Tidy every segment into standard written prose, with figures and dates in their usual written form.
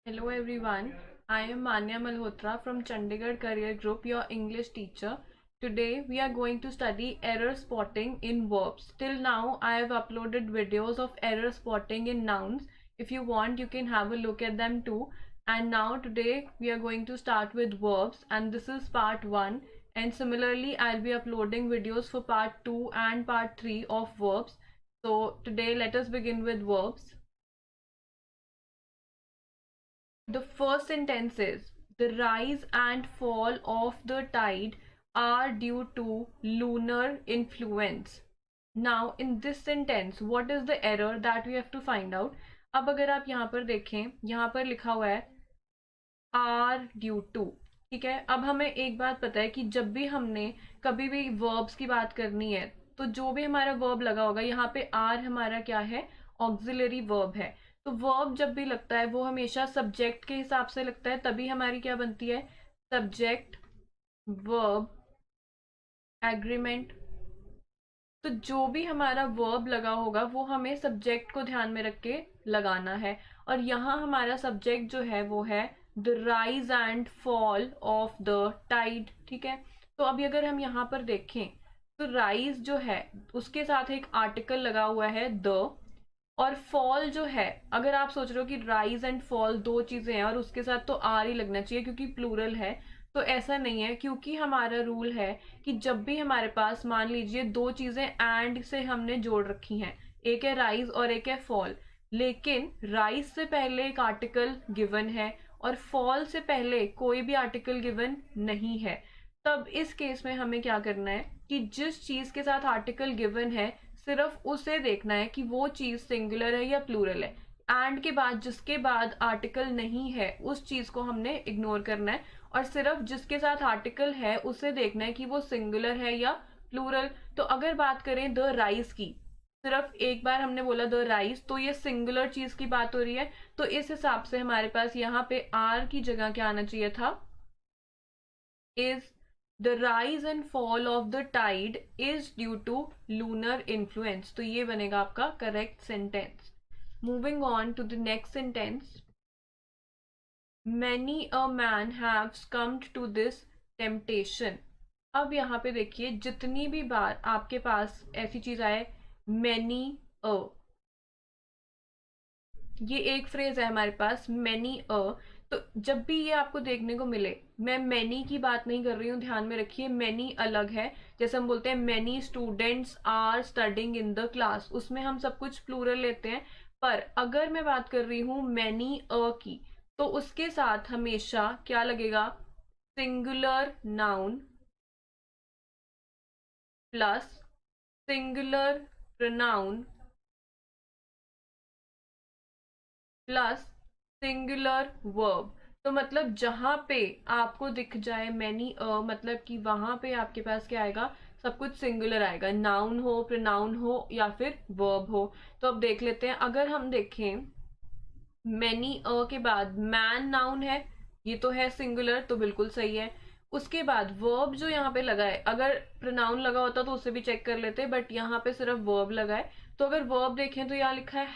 Hello everyone, I am Manya Malhotra from Chandigarh Career Group, your English teacher. Today we are going to study error spotting in verbs. Till now I have uploaded videos of error spotting in nouns. If you want you can have a look at them too. And now today we are going to start with verbs and this is part 1, and similarly I'll be uploading videos for part 2 and part 3 of verbs. So today let us begin with verbs. The first sentence is the rise and fall of the tide are due to lunar influence. Now in this sentence what is the error that we have to find out? अब अगर आप यहाँ पर देखें, यहाँ पर लिखा हुआ है आर ड्यू टू। ठीक है, अब हमें एक बात पता है कि जब भी हमने कभी भी वर्ब्स की बात करनी है तो जो भी हमारा वर्ब लगा होगा, यहाँ पे आर हमारा क्या है, ऑक्सिलरी वर्ब है। तो वर्ब जब भी लगता है वो हमेशा सब्जेक्ट के हिसाब से लगता है, तभी हमारी क्या बनती है, सब्जेक्ट वर्ब एग्रीमेंट। तो जो भी हमारा वर्ब लगा होगा वो हमें सब्जेक्ट को ध्यान में रख के लगाना है। और यहाँ हमारा सब्जेक्ट जो है वो है the rise and fall of the tide. ठीक है, तो अभी अगर हम यहाँ पर देखें तो राइज जो है उसके साथ एक आर्टिकल लगा हुआ है द, और फॉल जो है, अगर आप सोच रहे हो कि राइज एंड फॉल दो चीजें हैं और उसके साथ तो आर ही लगना चाहिए क्योंकि प्लूरल है, तो ऐसा नहीं है। क्योंकि हमारा रूल है कि जब भी हमारे पास मान लीजिए दो चीजें एंड से हमने जोड़ रखी हैं, एक है राइज और एक है फॉल, लेकिन राइज से पहले एक आर्टिकल गिवन है और फॉल से पहले कोई भी आर्टिकल गिवन नहीं है, तब इस केस में हमें क्या करना है कि जिस चीज के साथ आर्टिकल गिवन है सिर्फ उसे देखना है कि वो चीज सिंगुलर है या प्लूरल है। एंड के बाद जिसके बाद आर्टिकल नहीं है उस चीज को हमने इग्नोर करना है, और सिर्फ जिसके साथ आर्टिकल है उसे देखना है कि वो सिंगुलर है या प्लूरल। तो अगर बात करें द राइस की, सिर्फ एक बार हमने बोला द राइस, तो ये सिंगुलर चीज की बात हो रही है, तो इस हिसाब से हमारे पास यहाँ पे आर की जगह क्या आना चाहिए था, is the rise and fall of the tide is due to lunar influence। तो ये बनेगा आपका correct sentence. Moving on to the next sentence, many a man have succumbed to this temptation। अब यहाँ पे देखिए जितनी भी बार आपके पास ऐसी चीज आए many a, ये एक फ्रेज है हमारे पास मैनी अ, तो जब भी ये आपको देखने को मिले, मैं मैनी की बात नहीं कर रही हूँ, ध्यान में रखिए मैनी अलग है। जैसे हम बोलते हैं many students are studying in the class, उसमें हम सब कुछ प्लूरल लेते हैं। पर अगर मैं बात कर रही हूँ मैनी अ की, तो उसके साथ हमेशा क्या लगेगा, singular noun plus singular pronoun plus singular verb. तो मतलब जहां पे आपको दिख जाए मैनी अ, मतलब कि वहां पे आपके पास क्या आएगा, सब कुछ सिंगुलर आएगा, नाउन हो, प्रोनाउन हो या फिर वर्ब हो। तो अब देख लेते हैं, अगर हम देखें मैनी अ के बाद मैन नाउन है, ये तो है सिंगुलर, तो बिल्कुल सही है। उसके बाद वर्ब जो यहाँ पे लगा है, अगर प्रोनाउन लगा होता तो उसे भी चेक कर लेते, बट यहाँ पे सिर्फ वर्ब लगा है। तो अगर वर्ब देखें तो यहाँ लिखा है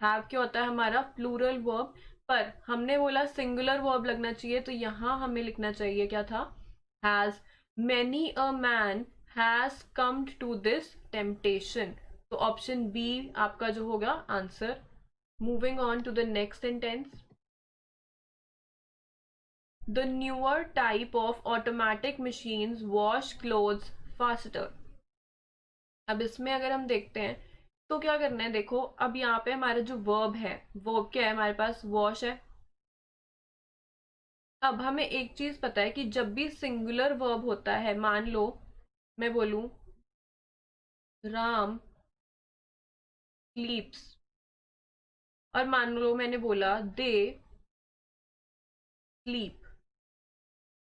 हैव क्या होता है हमारा प्लूरल वर्ब, पर हमने बोला सिंगुलर वर्ब लगना चाहिए, तो यहाँ हमें लिखना चाहिए क्या था, has. Many a man has comed to this temptation. तो ऑप्शन बी आपका जो होगा आंसर। Moving on to the next sentence. The newer type of automatic machines wash clothes faster। अब इसमें अगर हम देखते हैं तो क्या करना है, देखो अब यहाँ पे हमारा जो वर्ब है, वर्ब क्या है हमारे पास, वॉश है। अब हमें एक चीज पता है कि जब भी सिंगुलर वर्ब होता है, मान लो मैं बोलूं राम स्लीप्स, और मान लो मैंने बोला दे स्लीप,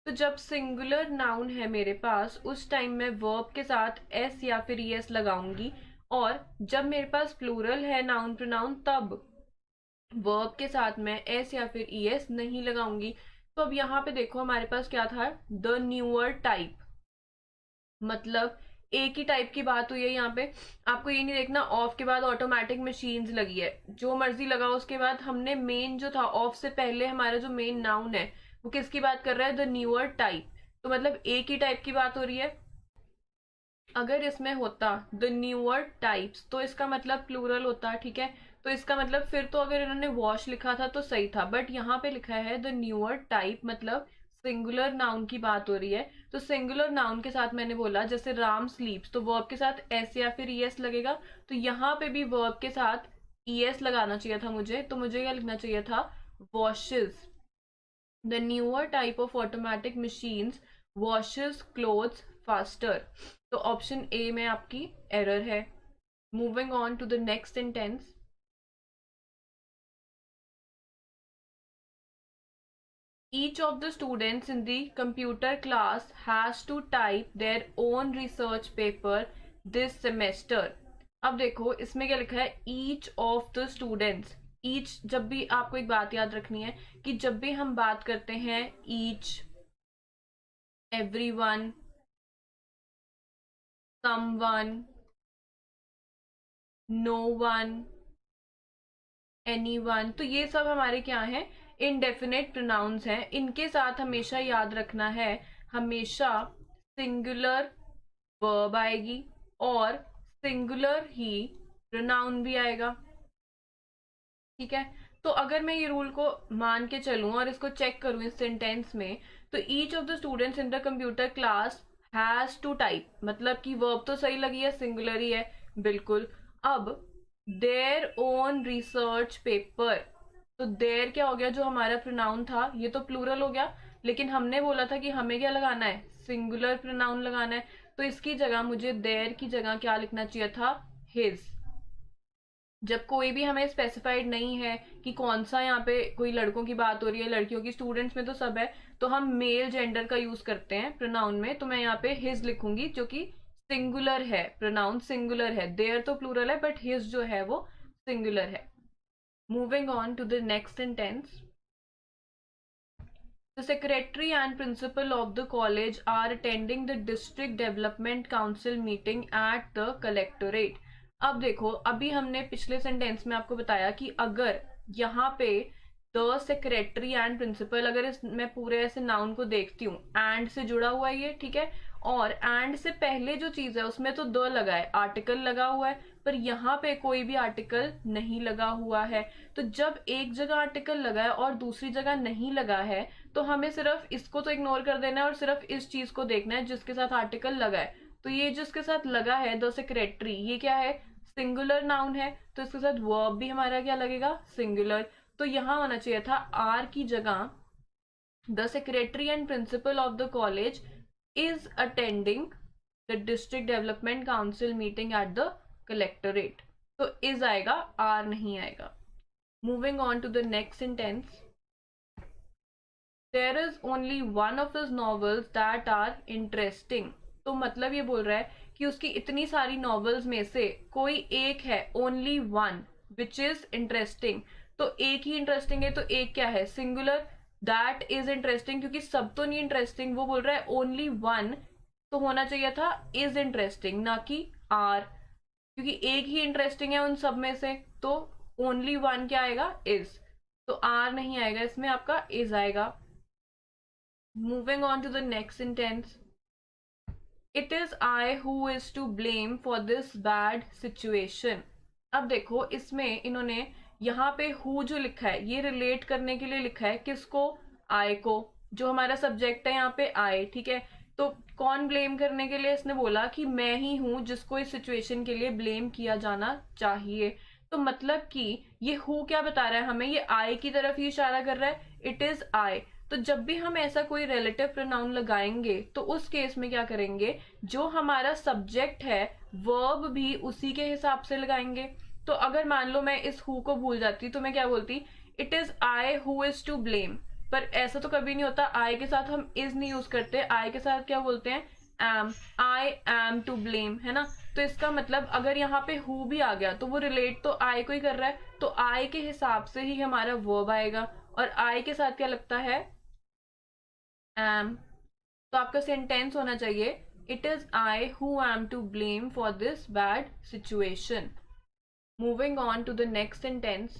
तो जब सिंगुलर नाउन है मेरे पास उस टाइम मैं वर्ब के साथ एस या फिर ईएस लगाऊंगी, और जब मेरे पास प्लूरल है नाउन प्रोनाउन तब वर्ब के साथ मैं एस या फिर ईएस नहीं लगाऊंगी। तो अब यहाँ पे देखो हमारे पास क्या था, द न्यूअर टाइप, मतलब एक ही टाइप की बात हुई है यहाँ पे। आपको ये नहीं देखना ऑफ के बाद ऑटोमेटिक मशीन्स लगी है, जो मर्जी लगाओ उसके बाद। हमने मेन जो था ऑफ से पहले हमारा जो मेन नाउन है वो किसकी बात कर रहा है, द न्यूअर टाइप। तो मतलब एक ही टाइप की बात हो रही है। अगर इसमें होता द न्यूअर टाइप्स तो इसका मतलब प्लूरल होता, ठीक है। तो इसका मतलब फिर तो अगर इन्होंने वॉश लिखा था तो सही था, बट यहाँ पे लिखा है द न्यूअर टाइप, मतलब सिंगुलर नाउन की बात हो रही है। तो सिंगुलर नाउन के साथ मैंने बोला जैसे राम स्लीप्स, तो वर्ब के साथ एस या फिर ईएस लगेगा। तो यहाँ पे भी वर्ब के साथ ईएस लगाना चाहिए था मुझे, तो मुझे क्या लिखना चाहिए था, washes. The newer type of automatic machines washes clothes faster. तो ऑप्शन ए में आपकी एरर है। Moving on to the next sentence. Each of the students in the computer class has to type their own research paper this semester. अब देखो इसमें क्या लिखा है, each of the students। each, जब भी आपको एक बात याद रखनी है कि जब भी हम बात करते हैं each, everyone, someone, no one, anyone, तो ये सब हमारे क्या हैं, इनडेफिनेट प्रोनाउंस हैं। इनके साथ हमेशा याद रखना है, हमेशा सिंगुलर वर्ब आएगी और सिंगुलर ही प्रोनाउन भी आएगा, ठीक है। तो अगर मैं ये रूल को मान के चलूं और इसको चेक करूं इस सेंटेंस में, तो each of the students in the computer class has to type, मतलब कि वर्ब तो सही लगी है, सिंगुलर ही है, बिल्कुल। अब देयर ओन रिसर्च पेपर, तो देयर क्या हो गया, जो हमारा प्रोनाउन था ये तो प्लूरल हो गया, लेकिन हमने बोला था कि हमें क्या लगाना है, सिंगुलर प्रोनाउन लगाना है। तो इसकी जगह मुझे देयर की जगह क्या लिखना चाहिए था, हिज। जब कोई भी हमें स्पेसिफाइड नहीं है कि कौन सा, यहाँ पे कोई लड़कों की बात हो रही है, लड़कियों की, स्टूडेंट्स में तो सब है, तो हम मेल जेंडर का यूज करते हैं प्रोनाउन में। तो मैं यहाँ पे हिज लिखूंगी जो कि सिंगुलर है, प्रोनाउन सिंगुलर है। देयर तो प्लूरल है बट हिज जो है वो सिंगुलर है। Moving on to the next sentence. The secretary and principal of the college are attending the district development council meeting at the collectorate. अब देखो, अभी हमने पिछले सेंटेंस में आपको बताया कि अगर यहाँ पे द सेक्रेटरी एंड प्रिंसिपल, अगर इस मैं पूरे ऐसे नाउन को देखती हूँ, एंड से जुड़ा हुआ है ये, ठीक है। और एंड से पहले जो चीज है उसमें तो द लगा है, आर्टिकल लगा हुआ है, पर यहाँ पे कोई भी आर्टिकल नहीं लगा हुआ है। तो जब एक जगह आर्टिकल लगा है और दूसरी जगह नहीं लगा है, तो हमें सिर्फ इसको तो इग्नोर कर देना है और सिर्फ इस चीज को देखना है जिसके साथ आर्टिकल लगा है। तो ये जिसके साथ लगा है द सेक्रेटरी, ये क्या है, सिंगुलर नाउन है, तो इसके साथ वर्ब भी हमारा क्या लगेगा, सिंगुलर। तो यहाँ होना चाहिए था आर की जगह the secretary and principal of the college is attending the district development council meeting at the collectorate. तो इज आएगा, आर नहीं आएगा। Moving on to the next sentence. There is only one of his novels that are interesting. तो मतलब ये बोल रहा है कि उसकी इतनी सारी नॉवेल्स में से कोई एक है, only one, which is interesting. तो एक ही इंटरेस्टिंग है, तो एक क्या है, सिंगुलर, दैट इज इंटरेस्टिंग, क्योंकि सब तो नहीं इंटरेस्टिंग, वो बोल रहा है ओनली वन, तो होना चाहिए था इज इंटरेस्टिंग, ना कि आर, क्योंकि एक ही इंटरेस्टिंग है उन सब में से। तो ओनली वन क्या आएगा, इज। तो आर नहीं आएगा इसमें, आपका इज आएगा। Moving on to the next sentence. It is I who is to blame for this bad situation. अब देखो इसमें इन्होंने यहाँ पे who जो लिखा है ये रिलेट करने के लिए लिखा है, किसको, I को, जो हमारा सब्जेक्ट है यहाँ पे I, ठीक है। तो कौन ब्लेम करने के लिए, इसने बोला कि मैं ही हूं जिसको इस सिचुएशन के लिए ब्लेम किया जाना चाहिए। तो मतलब कि ये हु क्या बता रहा है हमें, ये आई की तरफ ही इशारा कर रहा है, इट इज आई। तो जब भी हम ऐसा कोई रिलेटिव प्रोनाउन लगाएंगे तो उस केस में क्या करेंगे, जो हमारा सब्जेक्ट है वर्ब भी उसी के हिसाब से लगाएंगे। तो अगर मान लो मैं इस हु को भूल जाती तो मैं क्या बोलती, it is I who is to blame. पर ऐसा तो कभी नहीं होता, आई के साथ हम इज नहीं यूज करते, आई के साथ क्या बोलते हैं, am, I am to blame, है ना। तो इसका मतलब अगर यहाँ पे हु भी आ गया तो वो रिलेट तो आई को ही कर रहा है, तो आई के हिसाब से ही हमारा वर्ब आएगा, और आई के साथ क्या लगता है, एम। तो आपका सेंटेंस होना चाहिए, It is I who am to blame for this bad situation. Moving on to the next sentence.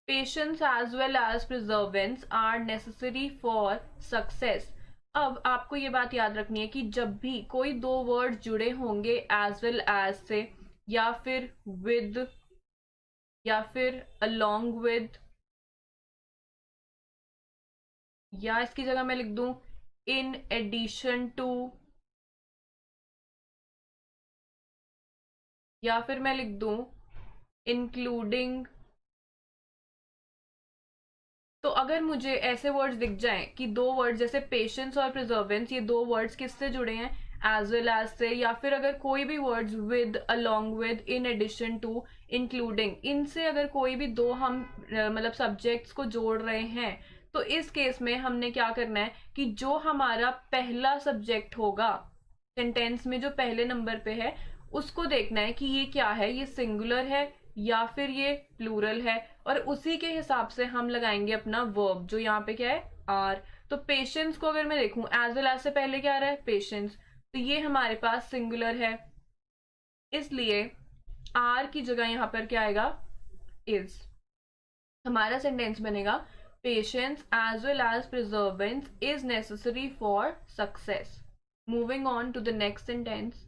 Patience as well as perseverance are necessary for success. अब आपको ये बात याद रखनी है कि जब भी कोई दो वर्ड जुड़े होंगे as well as से, या फिर with, या फिर along with, या इसकी जगह मैं लिख दूं in addition to, या फिर मैं लिख दूं इंक्लूडिंग, तो अगर मुझे ऐसे वर्ड्स दिख जाएं कि दो वर्ड्स जैसे पेशेंस और प्रिजर्वेंस, ये दो वर्ड्स किससे जुड़े हैं, एज वेल एज से, या फिर अगर कोई भी words with, along with, in addition to, including, इनसे अगर कोई भी दो हम मतलब सब्जेक्ट्स को जोड़ रहे हैं, तो इस केस में हमने क्या करना है कि जो हमारा पहला सब्जेक्ट होगा सेंटेंस में, जो पहले नंबर पे है, उसको देखना है कि ये क्या है, ये सिंगुलर है या फिर ये प्लूरल है, और उसी के हिसाब से हम लगाएंगे अपना वर्ब, जो यहाँ पे क्या है, आर। तो पेशेंस को अगर मैं देखूं एज वेल एज से पहले क्या आ रहा है, पेशेंस, तो ये हमारे पास सिंगुलर है, इसलिए आर की जगह यहाँ पर क्या आएगा, इज। हमारा सेंटेंस बनेगा patience as well as perseverance is necessary for success. Moving on to the next sentence.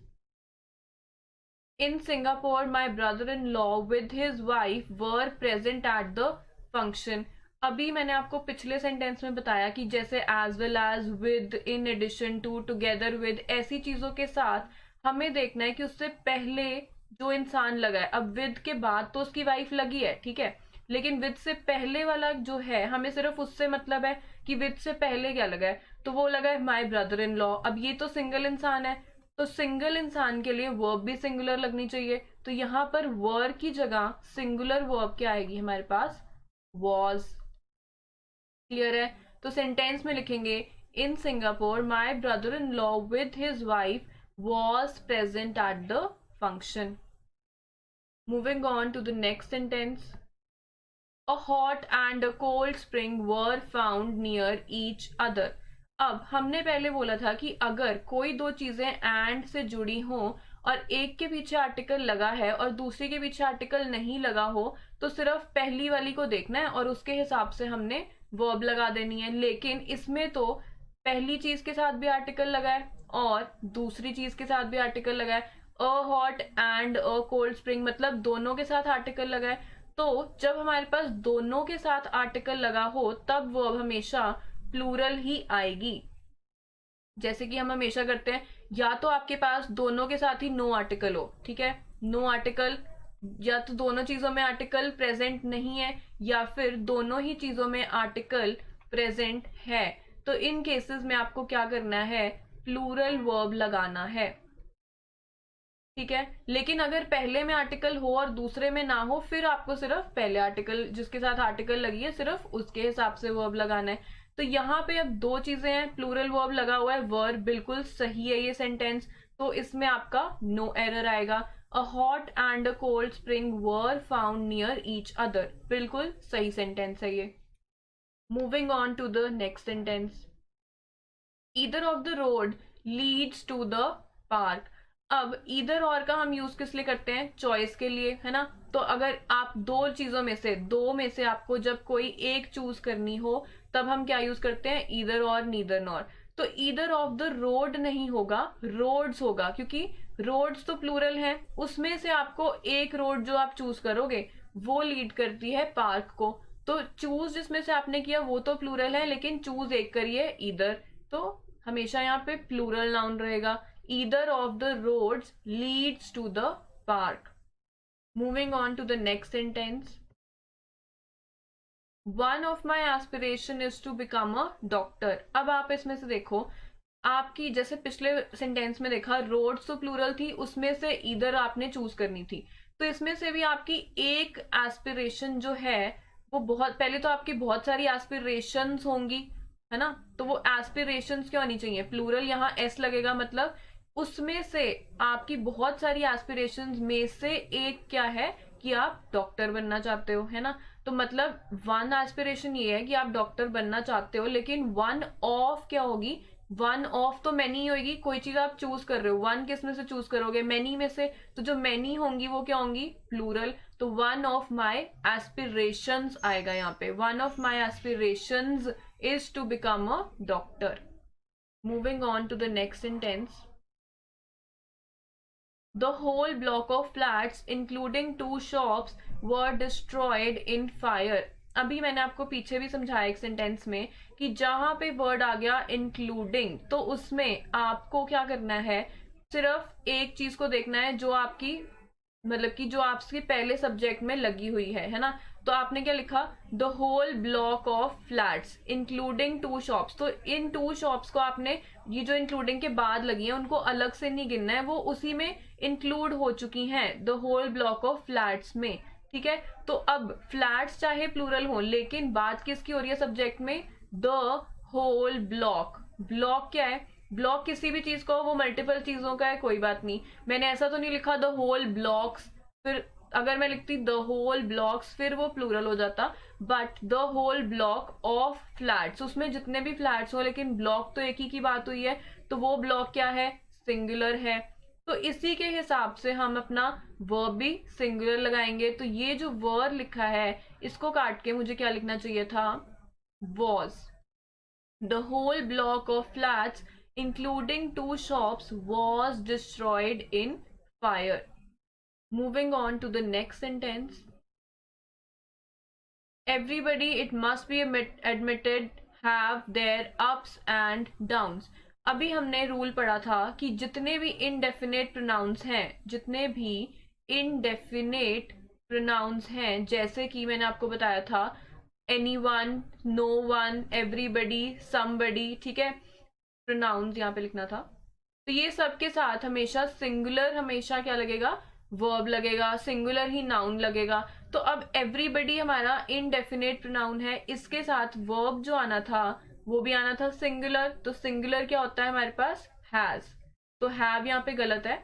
In Singapore, my brother-in-law with his wife were present at the function. अभी मैंने आपको पिछले सेंटेंस में बताया कि जैसे as well as, with, in addition to, together with, ऐसी चीजों के साथ हमें देखना है कि उससे पहले जो इंसान लगा है, अब with के बाद तो उसकी वाइफ लगी है, ठीक है, लेकिन with से पहले वाला जो है, हमें सिर्फ उससे मतलब है कि with से पहले क्या लगा है, तो वो लगा है my brother-in-law। अब ये तो सिंगल इंसान है, तो सिंगल इंसान के लिए वर्ब भी सिंगुलर लगनी चाहिए, तो यहाँ पर वर की जगह सिंगुलर वर्ब क्या आएगी हमारे पास, वॉज। क्लियर है? तो सेंटेंस में लिखेंगे in Singapore my brother in law with his wife was present at the function. Moving on to the next sentence. A hot and a cold spring were found near each other. अब हमने पहले बोला था कि अगर कोई दो चीजें एंड से जुड़ी हो और एक के पीछे आर्टिकल लगा है और दूसरी के पीछे आर्टिकल नहीं लगा हो, तो सिर्फ पहली वाली को देखना है और उसके हिसाब से हमने वर्ब लगा देनी है। लेकिन इसमें तो पहली चीज के साथ भी आर्टिकल लगा है और दूसरी चीज के साथ भी आर्टिकल लगा है। अ hot and a cold spring मतलब दोनों के साथ आर्टिकल लगा है, तो जब हमारे पास दोनों के साथ आर्टिकल लगा हो तब वर्ब हमेशा प्लूरल ही आएगी। जैसे कि हम हमेशा करते हैं, या तो आपके पास दोनों के साथ ही नो आर्टिकल हो, ठीक है, नो आर्टिकल, या तो दोनों चीजों में आर्टिकल प्रेजेंट नहीं है, या फिर दोनों ही चीजों में आर्टिकल प्रेजेंट है, तो इन केसेस में आपको क्या करना है, प्लूरल वर्ब लगाना है, ठीक है। लेकिन अगर पहले में आर्टिकल हो और दूसरे में ना हो, फिर आपको सिर्फ पहले आर्टिकल जिसके साथ आर्टिकल लगी है सिर्फ उसके हिसाब से वर्ब लगाना है। तो यहाँ पे अब दो चीजें हैं, प्लूरल वर्ब लगा हुआ है, वर्ब बिल्कुल सही है ये सेंटेंस, तो इसमें आपका नो एरर आएगा। A hot and a cold spring were found near each other, बिल्कुल सही सेंटेंस है ये। Moving on to the next sentence. Either of the road leads to the park. अब ईदर और का हम यूज किस लिए करते हैं, चॉइस के लिए, है ना। तो अगर आप दो चीजों में से, दो में से आपको जब कोई एक चूज करनी हो तब हम क्या यूज करते हैं, ईदर और, नीदर नॉर। तो ईदर ऑफ द रोड नहीं होगा, रोड्स होगा, क्योंकि रोड्स तो प्लूरल है, उसमें से आपको एक रोड जो आप चूज करोगे वो लीड करती है पार्क को। तो चूज जिसमें से आपने किया वो तो प्लूरल है, लेकिन चूज एक करिए ईदर, तो हमेशा यहाँ पे प्लूरल नाउन रहेगा। Either of the roads leads to the park. Moving on to the next sentence. One of my aspiration is to become a doctor. अब आप इसमें से देखो, आपकी जैसे पिछले सेंटेंस में देखा रोड्स तो प्लूरल थी, उसमें से ईदर आपने चूज करनी थी, तो इसमें से भी आपकी एक एस्पिरेशन जो है वो बहुत, पहले तो आपकी बहुत सारी एस्पिरेशंस होंगी, है ना, तो वो एस्पिरेशंस क्या होनी चाहिए, प्लूरल, यहाँ एस लगेगा, मतलब उसमें से आपकी बहुत सारी एस्पिरेशंस में से एक क्या है कि आप डॉक्टर बनना चाहते हो, है ना। तो मतलब वन एस्पिरेशन ये है कि आप डॉक्टर बनना चाहते हो, लेकिन वन ऑफ क्या होगी, वन ऑफ तो मैनी होगी, कोई चीज आप चूज कर रहे हो, वन किस में से चूज करोगे, मैनी में से, तो जो मैनी होंगी वो क्या होंगी, प्लूरल। तो वन ऑफ माई एस्पिरेशंस आएगा यहाँ पे, one of my aspirations is to become a doctor. Moving on to the next sentence, the whole block of flats including 2 shops were destroyed in fire। अभी मैंने आपको पीछे भी समझाया एक सेंटेंस में कि जहां पे वर्ड आ गया इंक्लूडिंग, तो उसमें आपको क्या करना है, सिर्फ एक चीज को देखना है जो आपकी मतलब कि जो आपके पहले सब्जेक्ट में लगी हुई है ना। तो आपने क्या लिखा, the whole block of flats including 2 shops. तो इन 2 शॉप्स को आपने, ये जो इंक्लूडिंग के बाद लगी है उनको अलग से नहीं गिनना है, वो उसी में इंक्लूड हो चुकी हैं the whole block of flats में। ठीक है, तो अब फ्लैट्स चाहे प्लूरल हो, लेकिन बात किसकी हो रही है सब्जेक्ट में, द होल ब्लॉक। ब्लॉक क्या है, ब्लॉक किसी भी चीज का हो, वो मल्टीपल चीजों का है, कोई बात नहीं। मैंने ऐसा तो नहीं लिखा द होल ब्लॉक्स, फिर अगर मैं लिखती द होल ब्लॉक्स फिर वो प्लूरल हो जाता, but the whole block of flats, उसमें जितने भी फ्लैट्स हो, लेकिन ब्लॉक तो एक ही की बात हुई है, तो वो ब्लॉक क्या है, सिंगुलर है। तो इसी के हिसाब से हम अपना वर्ब भी सिंगुलर लगाएंगे। तो ये जो वर्ब लिखा है इसको काट के मुझे क्या लिखना चाहिए था, was. The whole block of flats including 2 shops was destroyed in fire। Moving on to the next sentence, everybody, it must be admitted, have their ups and downs। अभी हमने रूल पढ़ा था कि जितने भी indefinite pronouns हैं, जितने भी indefinite pronouns हैं, जैसे कि मैंने आपको बताया था anyone, no one, everybody, somebody, ठीक है, प्रोनाउंस यहाँ पे लिखना था। तो ये सब के साथ हमेशा सिंगुलर, हमेशा क्या लगेगा, वर्ब लगेगा, सिंगुलर ही नाउन लगेगा। तो अब एवरीबडी हमारा इनडेफिनेट प्रोनाउन है, इसके साथ वर्ब जो आना था वो भी आना था सिंगुलर। तो सिंगुलर क्या होता है हमारे पास, हैज। तो हैव यहाँ पे गलत है,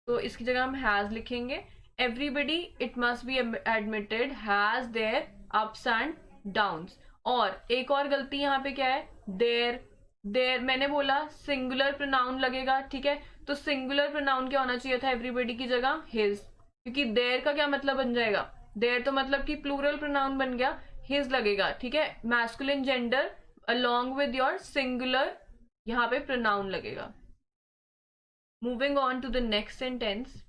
तो इसकी जगह हम हैज लिखेंगे। Everybody, it must be admitted, has their ups and downs. और एक और गलती यहाँ पे क्या है, देयर। देयर मैंने बोला सिंगुलर प्रोनाउन लगेगा, ठीक है, तो सिंगुलर प्रोनाउन क्या होना चाहिए था एवरीबडी की जगह, हिज, क्योंकि देयर का क्या मतलब बन जाएगा, देयर तो मतलब कि प्लूरल प्रोनाउन बन गया, हिज लगेगा, ठीक है, masculine gender along with your singular यहाँ पे प्रोनाउन लगेगा। Moving on to the next sentence,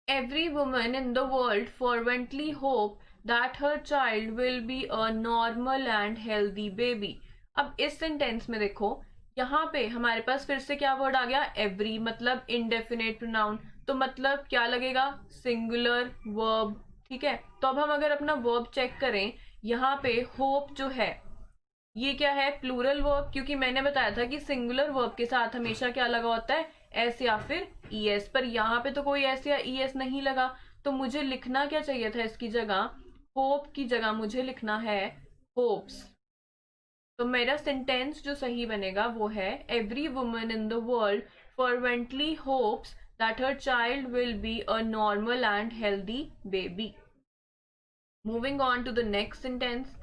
every woman in the world fervently hope that her child will be a normal and healthy baby। अब इस sentence में देखो, यहाँ पे हमारे पास फिर से क्या वर्ड आ गया, एवरी, मतलब इनडेफिनेट प्रोनाउन, तो मतलब क्या लगेगा, सिंगुलर वर्ब। ठीक है, तो अब हम अगर अपना वर्ब चेक करें, यहाँ पे होप जो है ये क्या है, प्लूरल वर्ब, क्योंकि मैंने बताया था कि सिंगुलर वर्ब के साथ हमेशा क्या लगा होता है, एस या फिर ईएस, पर यहाँ पे तो कोई एस या ईएस नहीं लगा। तो मुझे लिखना क्या चाहिए था इसकी जगह, होप की जगह मुझे लिखना है होप्स। तो मेरा सेंटेंस जो सही बनेगा वो है, every woman in the world fervently hopes that her child will be a normal and healthy baby. Moving on to the next sentence,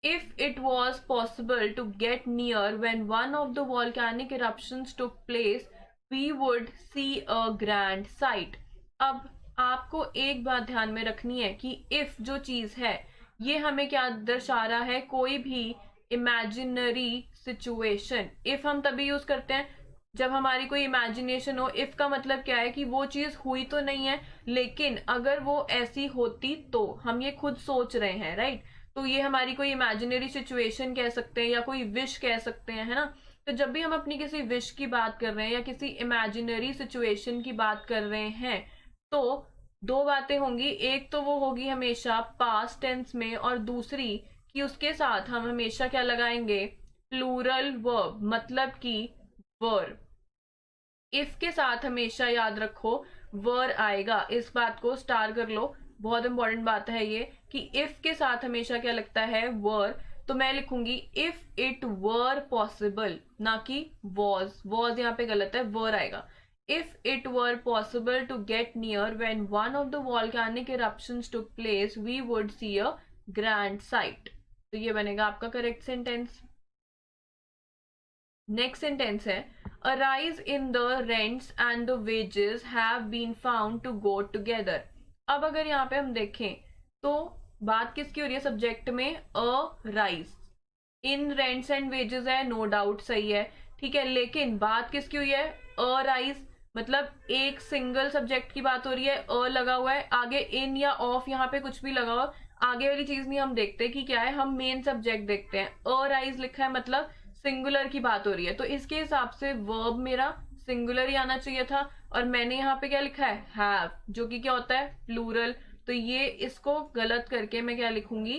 if it was possible to get near when one of the volcanic eruptions took place, we would see a grand sight। अब आपको एक बात ध्यान में रखनी है कि if जो चीज है ये हमें क्या दर्शा रहा है, कोई भी इमेजिनरी सिचुएशन। if हम तभी यूज करते हैं जब हमारी कोई इमेजिनेशन हो। if का मतलब क्या है कि वो चीज हुई तो नहीं है, लेकिन अगर वो ऐसी होती तो हम ये खुद सोच रहे हैं, राइट। तो ये हमारी कोई इमेजिनरी सिचुएशन कह सकते हैं या कोई विश कह सकते हैं, है ना। तो जब भी हम अपनी किसी विश की बात कर रहे हैं या किसी इमेजिनरी सिचुएशन की बात कर रहे हैं, तो दो बातें होंगी, एक तो वो होगी हमेशा पास्ट टेंस में, और दूसरी कि उसके साथ हम हमेशा क्या लगाएंगे, प्लूरल वर्ब, मतलब कि वर्ब। इफ के साथ हमेशा याद रखो वर आएगा, इस बात को स्टार कर लो, बहुत इंपॉर्टेंट बात है ये कि इफ के साथ हमेशा क्या लगता है, वर। तो मैं लिखूंगी इफ इट वर पॉसिबल, ना कि वॉज। वॉज यहाँ पे गलत है, वर आएगा। If it were possible to get near when one of the volcanic eruptions took place we would see a grand sight. तो ये बनेगा आपका करेक्ट सेंटेंस। नेक्स्ट सेंटेंस है a rise in the rents and the wages have been found to go together. अब अगर यहाँ पे हम देखें तो बात किसकी हो रही है सब्जेक्ट में, अ rise. In rents and wages है, नो डाउट सही है, ठीक है, लेकिन बात किसकी हुई है, अ राइज, मतलब एक सिंगल सब्जेक्ट की बात हो रही है, अ लगा हुआ है, आगे इन या ऑफ यहाँ पे कुछ भी लगा हुआ, आगे वाली चीज नहीं हम देखते कि क्या है, हम मेन सब्जेक्ट देखते हैं। अ राइज लिखा है मतलब सिंगुलर की बात हो रही है, तो इसके हिसाब से वर्ब मेरा सिंगुलर ही आना चाहिए था, और मैंने यहाँ पे क्या लिखा है, हैव, जो कि क्या होता है, प्लूरल। तो ये इसको गलत करके मैं क्या लिखूंगी,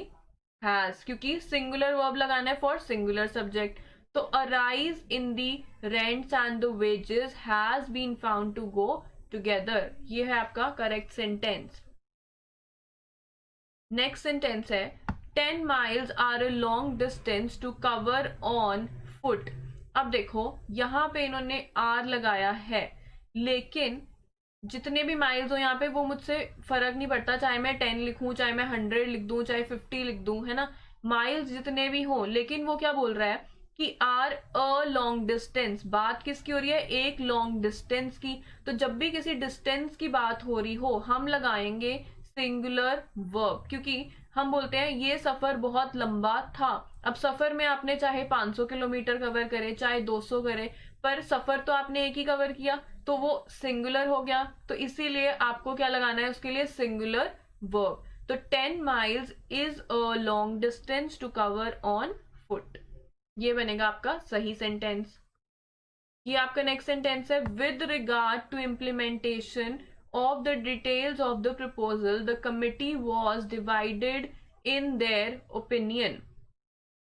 हैज, क्योंकि सिंगुलर वर्ब लगाना है फॉर सिंगुलर सब्जेक्ट। तो a rise in the rents and the wages has been found to go together, ये है आपका करेक्ट सेंटेंस। नेक्स्ट सेंटेंस है 10 miles are a long distance to cover on foot. अब देखो यहाँ पे इन्होंने आर लगाया है, लेकिन जितने भी माइल्स हो यहाँ पे वो मुझसे फर्क नहीं पड़ता, चाहे मैं 10 लिखूं, चाहे मैं 100 लिख दूं, चाहे 50 लिख दूं, है ना, माइल्स जितने भी हो, लेकिन वो क्या बोल रहा है कि आर अ लॉन्ग डिस्टेंस, बात किसकी हो रही है, एक लॉन्ग डिस्टेंस की। तो जब भी किसी डिस्टेंस की बात हो रही हो हम लगाएंगे सिंगुलर वर्ब, क्योंकि हम बोलते हैं ये सफर बहुत लंबा था। अब सफर में आपने चाहे 500 किलोमीटर कवर करे, चाहे 200 करे, पर सफर तो आपने एक ही कवर किया, तो वो सिंगुलर हो गया, तो इसीलिए आपको क्या लगाना है उसके लिए, सिंगुलर वर्ब। तो 10 miles is a long distance to cover on foot, ये बनेगा आपका सही सेंटेंस। ये आपका नेक्स्ट सेंटेंस है with regard to implementation of the details of the proposal the committee was divided in their opinion.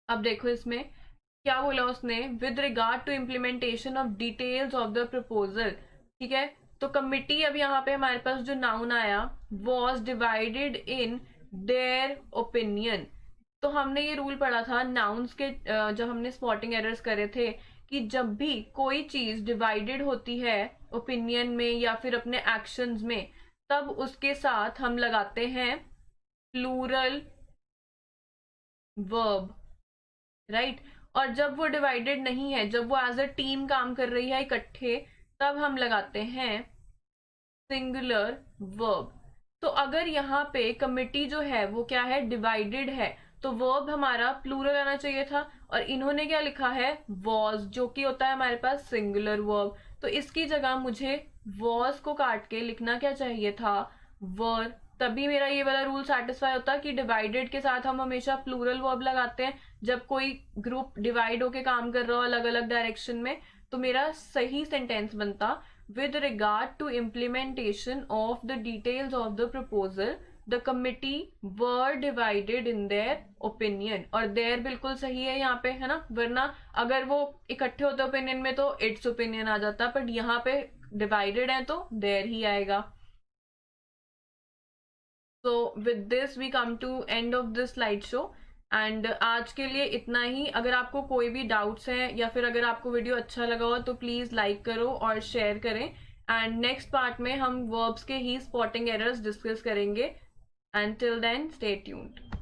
अब देखो इसमें क्या बोला उसने, with regard to implementation of details of the proposal, ठीक है। तो कमिटी, अब यहाँ पे हमारे पास जो नाउन आया, was divided in their opinion. तो हमने ये रूल पढ़ा था नाउन्स के, जब हमने स्पॉटिंग एरर्स करे थे, कि जब भी कोई चीज डिवाइडेड होती है ओपिनियन में या फिर अपने एक्शंस में, तब उसके साथ हम लगाते हैं प्लूरल वर्ब, राइट। और जब वो डिवाइडेड नहीं है, जब वो एज अ टीम काम कर रही है इकट्ठे, तब हम लगाते हैं सिंगुलर वर्ब। तो अगर यहाँ पे कमिटी जो है वो क्या है, डिवाइडेड है, तो वर्ब हमारा प्लूरल आना चाहिए था, और इन्होंने क्या लिखा है, वॉज, जो कि होता है हमारे पास सिंगुलर वर्ब। तो इसकी जगह मुझे वॉज को काट के लिखना क्या चाहिए था, वर, तभी मेरा ये वाला रूल सेटिस्फाई होता कि डिवाइडेड के साथ हम हमेशा प्लूरल वर्ब लगाते हैं जब कोई ग्रुप डिवाइड होके काम कर रहा हो अलग अलग डायरेक्शन में। तो मेरा सही सेंटेंस बनता with regard to implementation of the details of the proposal the committee were divided in their opinion। और their बिल्कुल सही है यहाँ पे, है ना, वरना अगर वो इकट्ठे होते ओपिनियन में तो इट्स ओपिनियन आ जाता, बट यहाँ पे डिवाइडेड है तो देयर ही आएगा। So with this we come to end of this slide show, and आज के लिए इतना ही। अगर आपको कोई भी डाउट्स हैं या फिर अगर आपको वीडियो अच्छा लगा हो तो प्लीज लाइक करो और शेयर करें, एंड नेक्स्ट पार्ट में हम वर्ब्स के ही स्पॉटिंग एरर्स डिस्कस करेंगे, and till then stay tuned.